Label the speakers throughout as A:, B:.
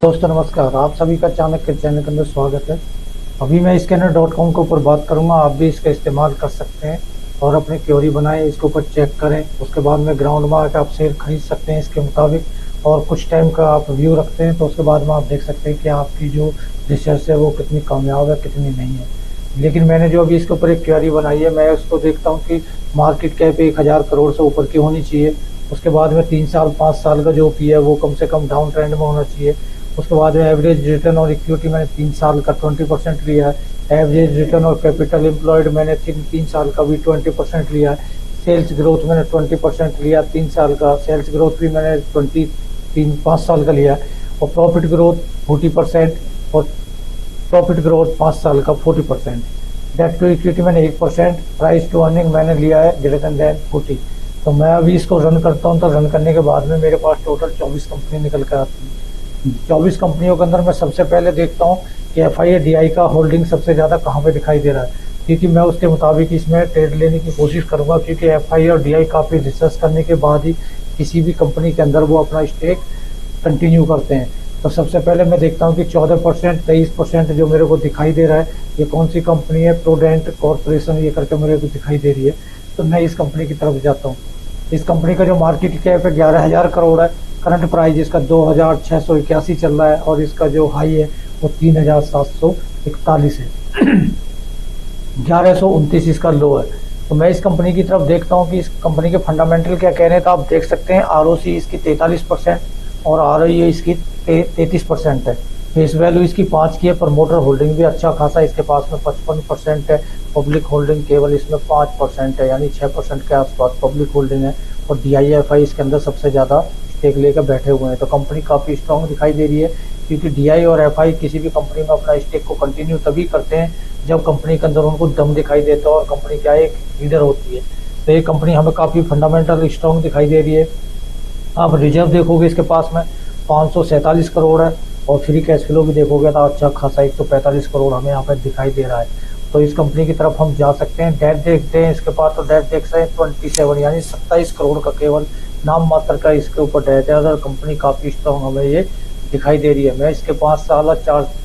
A: दोस्तों नमस्कार, आप सभी का चाणक्य चैनल के अंदर स्वागत है। अभी मैं स्कैनर.com के ऊपर बात करूंगा। आप भी इसका इस्तेमाल कर सकते हैं और अपनी क्वेरी बनाएं, इसके ऊपर चेक करें। उसके बाद में ग्राउंड में आकर आप शेयर खरीद सकते हैं इसके मुताबिक। और कुछ टाइम का आप व्यू रखते हैं तो उसके बाद में आप देख सकते हैं कि आपकी जो रिसर्च है वो कितनी कामयाब है, कितनी नहीं है। लेकिन मैंने जो अभी इसके ऊपर एक क्वेरी बनाई है, मैं उसको देखता हूँ कि मार्केट कैप 1000 करोड़ से ऊपर की होनी चाहिए। उसके बाद में 3 साल 5 साल का जो पी है वो कम से कम डाउन ट्रेंड में होना चाहिए। उसके बाद में एवरेज रिटर्न और इक्विटी मैंने 3 साल का 20% लिया है। एवरेज रिटर्न और कैपिटल एम्प्लॉयड मैंने 3 साल का भी 20% लिया है। सेल्स ग्रोथ मैंने 20% लिया 3 साल का। सेल्स ग्रोथ भी मैंने 5 साल का लिया है। और प्रॉफिट ग्रोथ 40% और प्रॉफिट ग्रोथ 5 साल का 40%। डेट टू इक्विटी मैंने 1%। प्राइस टू अर्निंग मैंने लिया है ग्रेटर देन 40। तो मैं अभी इसको रन करता हूँ, तो रन करने के बाद में मेरे पास टोटल 24 कंपनी निकल कर आती है। 24 कंपनियों के अंदर मैं सबसे पहले देखता हूँ कि एफआई या डीआई का होल्डिंग सबसे ज़्यादा कहाँ पे दिखाई दे रहा है, क्योंकि मैं उसके मुताबिक इसमें ट्रेड लेने की कोशिश करूँगा। क्योंकि एफआई और डीआई काफ़ी रिसर्च करने के बाद ही किसी भी कंपनी के अंदर वो अपना स्टेक कंटिन्यू करते हैं। तो सबसे पहले मैं देखता हूँ कि 14%, 23% जो मेरे को दिखाई दे रहा है, ये कौन सी कंपनी है। प्रूडेंट कॉर्पोरेशन ये करके मेरे को दिखाई दे रही है। तो मैं इस कंपनी की तरफ जाता हूँ। इस कंपनी का जो मार्केट कैप है 11,000 करोड़ है। करंट प्राइस इसका 2,681 चल रहा है और इसका जो हाई है वो 3,741 है। 1129 इसका लो है। तो मैं इस कंपनी की तरफ देखता हूँ कि इस कंपनी के फंडामेंटल क्या कह रहे हैं। तो आप देख सकते हैं आरओसी इसकी 43% और आरओई इसकी 33% है। फेस वैल्यू इसकी 5 की है। प्रमोटर होल्डिंग भी अच्छा खासा इसके पास में 55% है। पब्लिक होल्डिंग केवल इसमें 5% है, यानी 6% के आसपास पब्लिक होल्डिंग है। और डीआईएफआई इसके अंदर सबसे ज़्यादा स्टेक लेकर बैठे हुए हैं। तो कंपनी काफ़ी स्ट्रांग दिखाई दे रही है, क्योंकि डीआई और एफआई किसी भी कंपनी में अपना स्टेक को कंटिन्यू तभी करते हैं जब कंपनी के अंदर उनको दम दिखाई देता है और कंपनी क्या एक लीडर होती है। तो ये कंपनी हमें काफ़ी फंडामेंटल स्ट्रांग दिखाई दे रही है। आप रिजर्व देखोगे इसके पास में 547 करोड़ है और फ्री कैश फ्लो भी देखोगे तो अच्छा खासा 145 करोड़ हमें यहाँ पर दिखाई दे रहा है। तो इस कंपनी की तरफ हम जा सकते हैं। डेट देखते हैं इसके पास, तो डेट देख सकते हैं 27 यानी 27 करोड़ का केवल नाम मात्र का इसके ऊपर डेट है। अगर कंपनी काफ़ी स्ट्रॉन्ग हमें ये दिखाई दे रही है। मैं इसके 5 साल और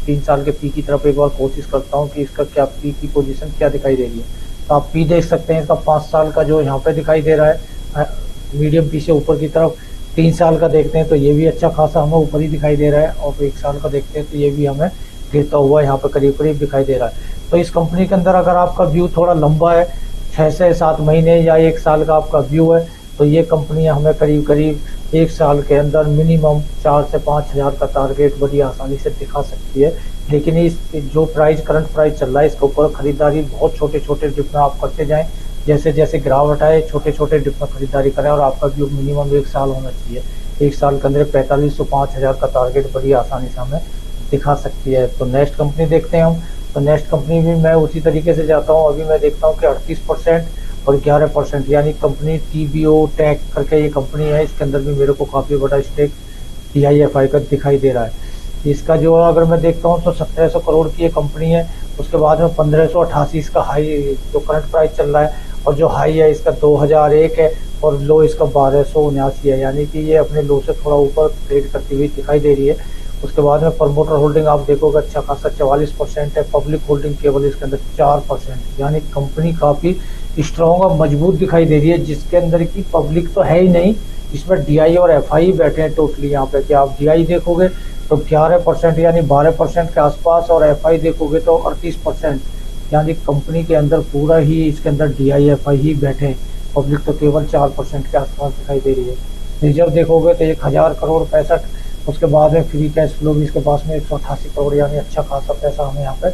A: 3 साल के पी की तरफ एक बार कोशिश करता हूँ कि इसका क्या पी की पोजीशन क्या दिखाई दे रही है। तो आप पी देख सकते हैं इसका 5 साल का जो यहाँ पे दिखाई दे रहा है मीडियम पी से ऊपर की तरफ। 3 साल का देखते हैं तो ये भी अच्छा खासा हमें ऊपर ही दिखाई दे रहा है। और 1 साल का देखते हैं तो ये भी हमें गिरता हुआ यहाँ पे करीब करीब दिखाई दे रहा है। तो इस कंपनी के अंदर अगर आपका व्यू थोड़ा लंबा है, 6 से 7 महीने या 1 साल का आपका व्यू है, तो ये कंपनियां हमें करीब करीब 1 साल के अंदर मिनिमम 4 से 5 हज़ार का टारगेट बड़ी आसानी से दिखा सकती है। लेकिन इस जो प्राइस करंट प्राइस चल रहा है इसके ऊपर खरीदारी बहुत छोटे छोटे डिप में आप करते जाएं। जैसे जैसे गिरावट आए छोटे छोटे डिप में खरीदारी करें और आपका व्यू मिनिमम 1 साल होना चाहिए। 1 साल के अंदर 45 से 5 हज़ार का टारगेट बड़ी आसानी से हमें दिखा सकती है। तो नेक्स्ट कंपनी देखते हैं हम। तो नेक्स्ट कंपनी भी मैं उसी तरीके से जाता हूँ। अभी मैं देखता हूँ कि 38% और 11% यानी कंपनी टीबीओ टेक करके ये कंपनी है। इसके अंदर भी मेरे को काफ़ी बड़ा स्टेक डीआईएफआई का दिखाई दे रहा है। इसका जो अगर मैं देखता हूँ तो 1700 करोड़ की ये कंपनी है। उसके बाद में 1588 इसका हाई जो करंट प्राइस चल रहा है और जो हाई है इसका 2001 है और लो इसका 1279 है, यानी कि ये अपने लो से थोड़ा ऊपर ट्रेड करती हुई दिखाई दे रही है। उसके बाद में प्रमोटर होल्डिंग आप देखोगे अच्छा खासा 44% है। पब्लिक होल्डिंग केवल इसके अंदर 4%, यानी कंपनी काफ़ी स्ट्रॉन्ग और मजबूत दिखाई दे रही है, जिसके अंदर की पब्लिक तो है ही नहीं। इसमें डीआई और एफआई बैठे हैं टोटली यहाँ पे। कि आप डीआई देखोगे तो 11% यानी 12% के आसपास और एफआई देखोगे तो 38%, यानी कंपनी के अंदर पूरा ही इसके अंदर डीआई एफआई ही बैठे हैं। पब्लिक तो केवल 4% के आसपास दिखाई दे रही है। रिजर्व देखोगे तो 1000 करोड़ 65। उसके बाद में फ्री कैश फ्लो भी इसके पास में 188 करोड़, यानी अच्छा खासा पैसा हमें यहाँ पे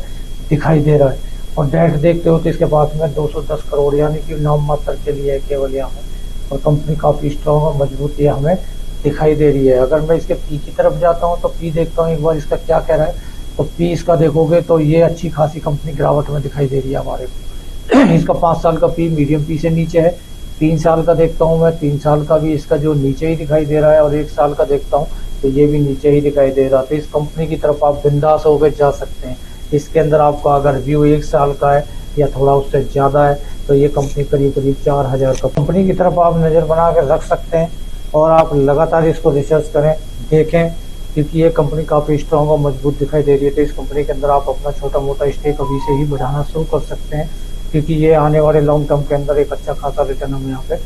A: दिखाई दे रहा है। और डेट देखते हो तो इसके पास में 210 करोड़, यानी कि नाम मात्र के लिए है केवल यहाँ पे। और कंपनी काफ़ी स्ट्रॉन्ग और मजबूत ये हमें दिखाई दे रही है। अगर मैं इसके पी की तरफ जाता हूँ तो पी देखता हूँ एक बार इसका क्या कह रहा है। तो पी इसका देखोगे तो ये अच्छी खासी कंपनी गिरावट में दिखाई दे रही है हमारे को। इसका 5 साल का पी मीडियम पी से नीचे है। 3 साल का देखता हूँ मैं, 3 साल का भी इसका जो नीचे ही दिखाई दे रहा है और 1 साल का देखता हूँ तो ये भी नीचे ही दिखाई दे रहा है। तो इस कंपनी की तरफ आप बिंदास होकर जा सकते हैं। इसके अंदर आपका अगर व्यू 1 साल का है या थोड़ा उससे ज़्यादा है तो ये कंपनी करीब करीब 4000 का कंपनी की तरफ आप नज़र बना कर रख सकते हैं। और आप लगातार इसको रिसर्च करें, देखें क्योंकि ये कंपनी काफ़ी स्ट्रांग और मजबूत दिखाई दे रही है। तो इस कंपनी के अंदर आप अपना छोटा मोटा स्टेक अभी से ही बढ़ाना शुरू कर सकते हैं, क्योंकि ये आने वाले लॉन्ग टर्म के अंदर एक अच्छा खासा रिटर्न हमें यहाँ पे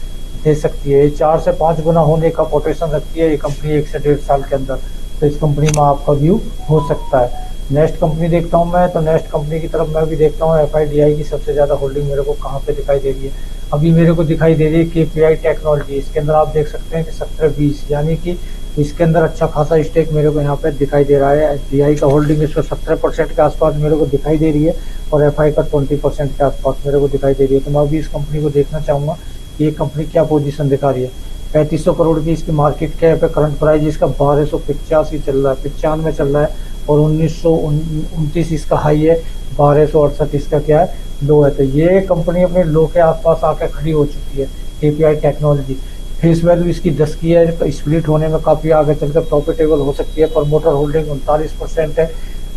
A: दे सकती है। ये 4 से 5 गुना होने का पोटेंशियल रखती है ये कंपनी 1 से 1.5 साल के अंदर। तो इस कंपनी में आपका व्यू हो सकता है। नेक्स्ट कंपनी देखता हूँ मैं, तो नेक्स्ट कंपनी की तरफ मैं भी देखता हूँ। FIDI की सबसे ज़्यादा होल्डिंग मेरे को कहाँ पे दिखाई दे रही है? अभी मेरे को दिखाई दे रही है KPI टेक्नोलॉजी। इसके अंदर आप देख सकते हैं कि 17-20, यानी कि इसके अंदर अच्छा खासा स्टेक मेरे को यहाँ पे दिखाई दे रहा है। SBI का होल्डिंग इसमें 17% के आसपास मेरे को दिखाई दे रही है और FI का 20% के आसपास मेरे को दिखाई दे रही है। तो मैं अभी इस कंपनी को देखना चाहूँगा कि ये कंपनी क्या पोजीशन दिखा रही है। 3500 करोड़ की इसकी मार्केट कैप है। करंट प्राइस इसका 1285 चल रहा है, 95 चल रहा है और 1929 इसका हाई है, 1268 इसका क्या है, लो है। तो ये कंपनी अपने लो के आसपास आकर खड़ी हो चुकी है। KPI टेक्नोलॉजी फेस वैल्यू इसकी 10 की है, तो स्प्लिट होने में काफ़ी आगे चलकर प्रॉफिटेबल हो सकती है। प्रमोटर होल्डिंग 39% है,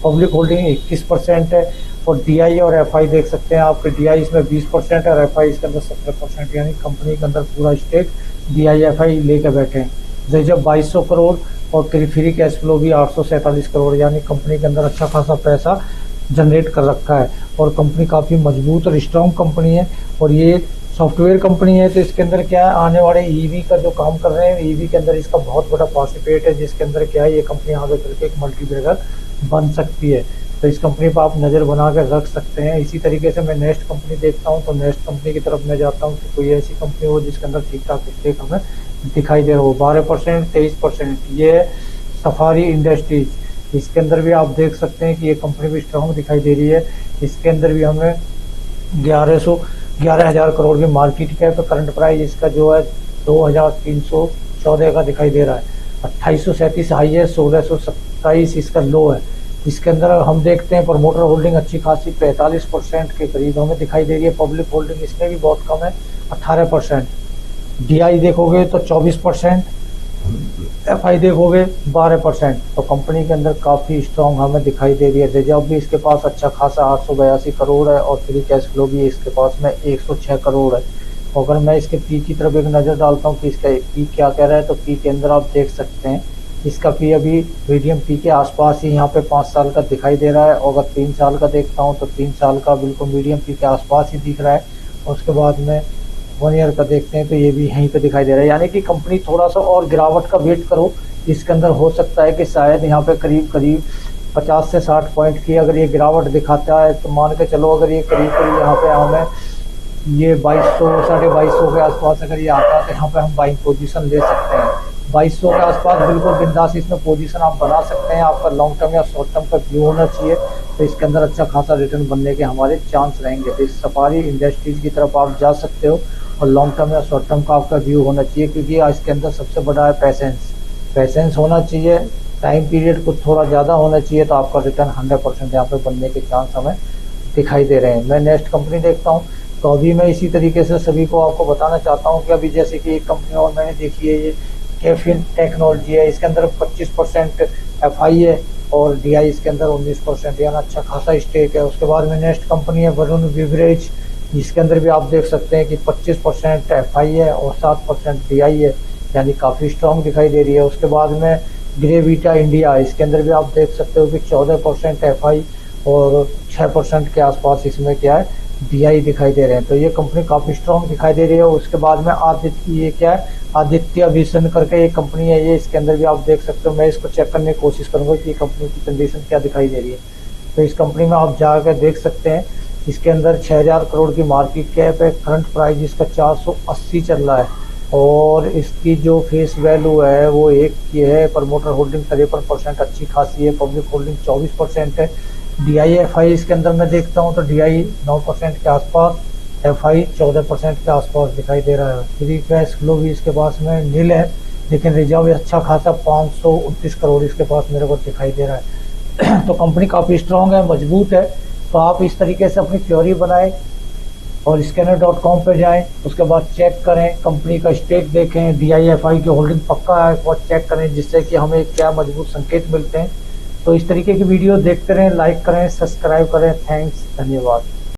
A: पब्लिक होल्डिंग 21% है और DI और FI देख सकते हैं आपके। DI इसमें 20% है और FI इसके अंदर 17%, यानी कंपनी के अंदर पूरा स्टेक DI FI लेकर बैठे हैं। रिजर्व 2200 करोड़ और फ्री कैश फ्लो भी 847 करोड़, यानी कंपनी के अंदर अच्छा खासा पैसा जनरेट कर रखा है और कंपनी काफ़ी मजबूत और स्ट्रॉन्ग कंपनी है। और ये सॉफ्टवेयर कंपनी है, तो इसके अंदर क्या है, आने वाले EV का जो काम कर रहे हैं, EV के अंदर इसका बहुत बड़ा पार्टिसिपेट है, जिसके अंदर क्या है, ये कंपनी आगे चल के एक मल्टीबैगर बन सकती है। तो इस कंपनी पर आप नज़र बना कर रख सकते हैं। इसी तरीके से मैं नेक्स्ट कंपनी देखता हूँ, तो नेक्स्ट कंपनी की तरफ मैं जाता हूँ कि कोई ऐसी कंपनी हो जिसके अंदर ठीक ठाक स्टेक हमें दिखाई दे रहा हो। 12%, 23%, ये सफारी इंडस्ट्रीज। इसके अंदर भी आप देख सकते हैं कि ये कंपनी भी स्ट्रॉन्ग दिखाई दे रही है। इसके अंदर भी हमें 11,000 करोड़ की मार्केट कैप, करंट प्राइस इसका जो है 2,314 का दिखाई दे रहा है। 2837 हाई है, 1627 इसका लो है। इसके अंदर हम देखते हैं प्रमोटर होल्डिंग अच्छी खासी 45% के करीब हमें दिखाई दे रही है। पब्लिक होल्डिंग इसमें भी बहुत कम है, 18%। DI देखोगे तो 24%, FI देखोगे 12%। तो कंपनी के अंदर काफ़ी स्ट्रॉन्ग हमें दिखाई दे रही है। रिजर्व भी इसके पास अच्छा खासा 882 करोड़ है और फ्री कैश फ्लो भी इसके पास में 106 करोड़ है। अगर मैं इसके पी की तरफ एक नज़र डालता हूँ कि इसका पी क्या कह रहा है, तो पी के अंदर आप देख सकते हैं इसका पी अभी मीडियम पी के आसपास ही यहाँ पे 5 साल का दिखाई दे रहा है। और अगर 3 साल का देखता हूँ तो 3 साल का बिल्कुल मीडियम पी के आसपास ही दिख रहा है। और उसके बाद में 1 ईयर का देखते हैं तो ये भी यहीं पे दिखाई दे रहा है, यानी कि कंपनी थोड़ा सा और गिरावट का वेट करो। इसके अंदर हो सकता है कि शायद यहाँ पे करीब 50 से 60 पॉइंट की अगर ये गिरावट दिखाता है, तो मान के चलो अगर ये करीब यहाँ पे हमें ये 2200, 2250 के आसपास अगर ये आता है तो यहाँ पे हम बाइंग पोजीशन ले सकते हैं। 2200 के आसपास बिल्कुल बिंदास इसमें पोजीशन आप बना सकते हैं। आपका लॉन्ग टर्म या शॉर्ट टर्म का व्यू होना चाहिए, तो इसके अंदर अच्छा खासा रिटर्न बनने के हमारे चांस रहेंगे। तो इस सफारी इंडस्ट्रीज की तरफ आप जा सकते हो और लॉन्ग टर्म या शॉर्ट टर्म का आपका व्यू होना चाहिए, क्योंकि इसके अंदर सबसे बड़ा है पैसेंस होना चाहिए। टाइम पीरियड कुछ थोड़ा ज़्यादा होना चाहिए, तो आपका रिटर्न 100% यहाँ पे बनने के चांस हमें दिखाई दे रहे हैं। मैं नेक्स्ट कंपनी देखता हूँ, तो अभी मैं इसी तरीके से सभी को आपको बताना चाहता हूँ कि अभी जैसे कि एक कंपनी और मैंने देखी है, ये कैफिन टेक्नोलॉजी है। इसके अंदर 25% FI है और DI इसके अंदर 19%, यानी अच्छा खासा स्टेक है। उसके बाद में नेक्स्ट कंपनी है वरुण बिवरेज। इसके अंदर भी आप देख सकते हैं कि 25% FI है और 7% DI है, यानी काफ़ी स्ट्रॉन्ग दिखाई दे रही है। उसके बाद में ग्रेविटा इंडिया, इसके अंदर भी आप देख सकते हो कि 14% FI और 6% के आसपास इसमें क्या है, DI दिखाई दे रहे हैं। तो ये कंपनी काफ़ी स्ट्रॉन्ग दिखाई दे रही है। उसके बाद में ये क्या है, आदित्य विजन करके एक कंपनी है ये, इसके अंदर भी आप देख सकते हो। मैं इसको चेक करने की कोशिश करूंगा कि कंपनी की कंडीशन क्या दिखाई दे रही है। तो इस कंपनी में आप जाकर देख सकते हैं, इसके अंदर 6000 करोड़ की मार्केट कैप है। करंट प्राइस इसका 480 चल रहा है और इसकी जो फेस वैल्यू है वो 1 की है। प्रमोटर होल्डिंग 53% अच्छी खासी है। पब्लिक होल्डिंग 24% है। DI FI इसके अंदर मैं देखता हूँ तो DI 9% के आसपास, FI 14% के आसपास दिखाई दे रहा है। फ्री कैश फ्लो भी इसके पास में नील है, लेकिन रिजर्व अच्छा खासा 529 करोड़ इसके पास मेरे को दिखाई दे रहा है। तो कंपनी काफ़ी स्ट्रॉन्ग है, मजबूत है। तो आप इस तरीके से अपनी थ्योरी बनाएं और scanner.com पे जाएं, उसके बाद चेक करें, कंपनी का स्टेक देखें, DI FI की होल्डिंग पक्का है और चेक करें, जिससे कि हमें क्या मजबूत संकेत मिलते हैं। तो इस तरीके की वीडियो देखते रहें, लाइक करें, सब्सक्राइब करें। थैंक्स, धन्यवाद।